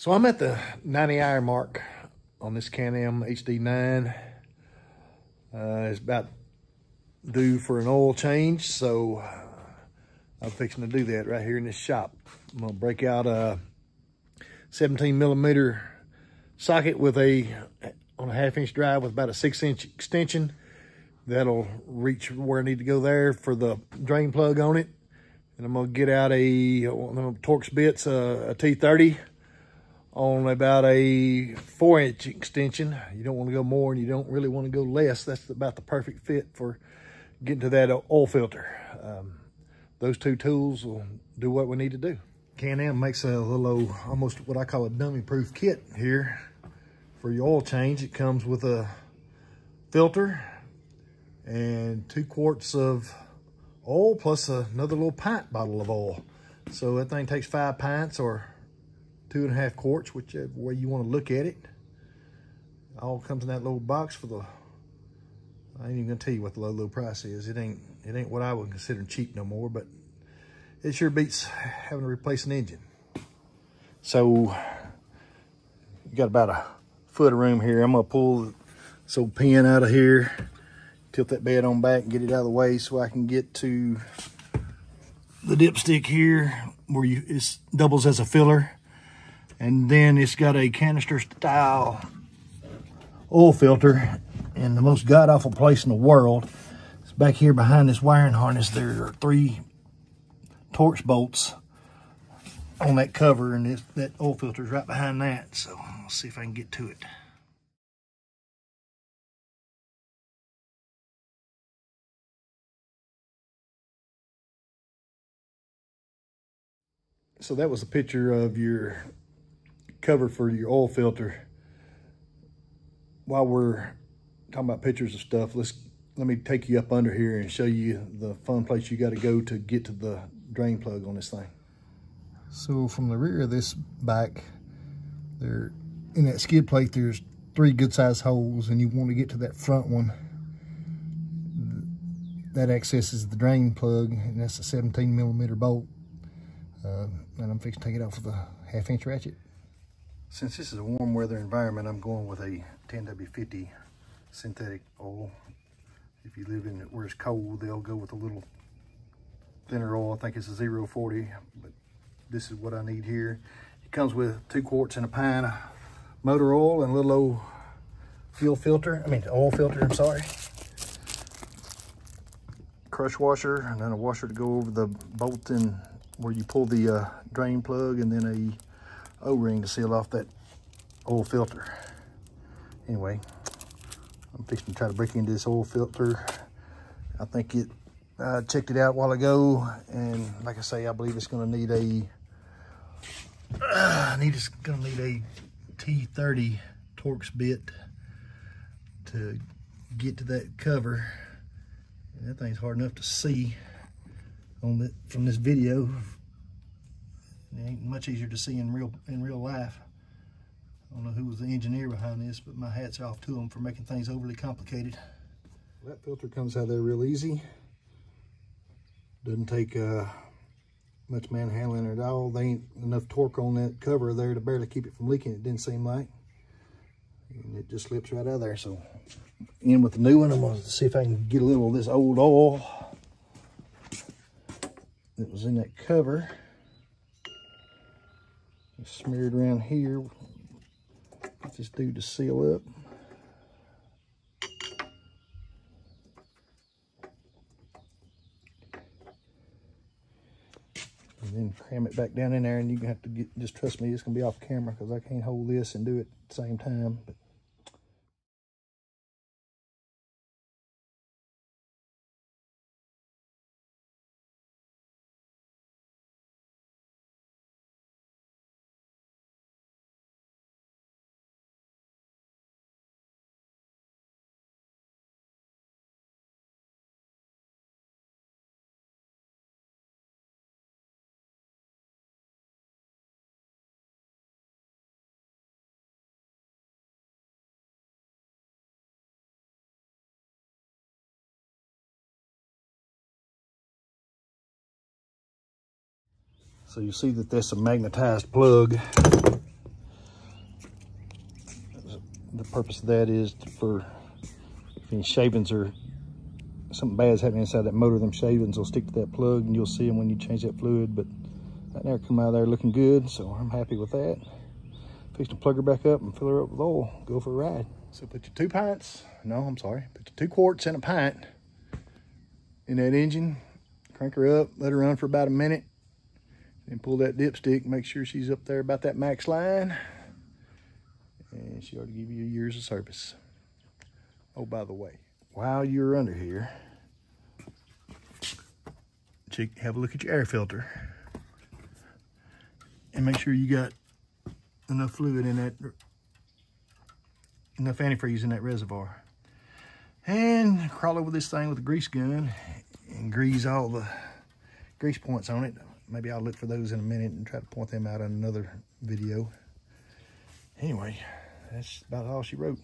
So I'm at the 90-hour mark on this Can-Am HD9. It's about due for an oil change, so I'm fixing to do that right here in this shop. I'm gonna break out a 17mm socket with on a 1/2-inch drive with about a 6-inch extension. That'll reach where I need to go there for the drain plug on it. And I'm gonna get out one of the Torx bits, a T30 on about a 4-inch extension. You don't want to go more and you don't really want to go less. That's about the perfect fit for getting to that oil filter. Those two tools will do what we need to do. Can-Am makes a little, almost what I call a dummy-proof kit here for your oil change. It comes with a filter and 2 quarts of oil plus another little pint bottle of oil. So that thing takes 5 pints or 2.5 quarts, whichever way you want to look at it. All comes in that little box for I ain't even gonna tell you what the low price is. It ain't what I would consider cheap no more, but it sure beats having to replace an engine. So you got about a foot of room here. I'm gonna pull this old pin out of here, tilt that bed on back and get it out of the way so I can get to the dipstick here where it doubles as a filler. And then it's got a canister style oil filter in the most god-awful place in the world. It's back here behind this wiring harness. There are 3 Torx bolts on that cover, and that oil filter is right behind that. So I'll see if I can get to it. So that was a picture of your cover for your oil filter. While we're talking about pictures of stuff, let me take you up under here and show you the fun place you got to go to get to the drain plug on this thing. So from the rear of this bike, in that skid plate, there's 3 good sized holes, and you want to get to that front one. That accesses the drain plug, and that's a 17mm bolt. And I'm fixing to take it off with a 1/2-inch ratchet. Since this is a warm weather environment, I'm going with a 10W50 synthetic oil. If you live in where it's cold, they'll go with a little thinner oil. I think it's a 040, but this is what I need here. It comes with 2 quarts and a pint of motor oil and a little old oil filter, I'm sorry. Crush washer, and then a washer to go over the bolt in where you pull the drain plug, and then a O-ring to seal off that oil filter. Anyway, I'm fixing to try to break into this oil filter. I think checked it out a while ago, and like I say, I believe it's going to need a T30 Torx bit to get to that cover. And that thing's hard enough to see from this video. It ain't much easier to see in real life. I don't know who was the engineer behind this, but my hat's off to them for making things overly complicated. That filter comes out of there real easy. Doesn't take much manhandling at all. There ain't enough torque on that cover there to barely keep it from leaking, it didn't seem like. And it just slips right out of there. So in with the new one, I'm gonna see if I can get a little of this old oil that was in that cover. Smeared around here. Get this dude to seal up. And then cram it back down in there, and you're gonna have to just trust me, it's gonna be off camera because I can't hold this and do it at the same time. But so you see that there's a magnetized plug The purpose of that is for if any shavings or something bad's happening inside that motor, them shavings will stick to that plug and you'll see them when you change that fluid. But that never come out of there looking good, so I'm happy with that. Fix to plug her back up and fill her up with oil, go for a ride. So put your 2 pints, no, I'm sorry, put your 2 quarts in a pint in that engine, crank her up, let her run for about a minute, then pull that dipstick, make sure she's up there about that max line, and she ought to give you years of service. Oh, by the way, while you're under here, have a look at your air filter and make sure you got enough fluid in that, enough antifreeze in that reservoir. And crawl over this thing with a grease gun and grease all the grease points on it. Maybe I'll look for those in a minute and try to point them out in another video. Anyway, that's about all she wrote.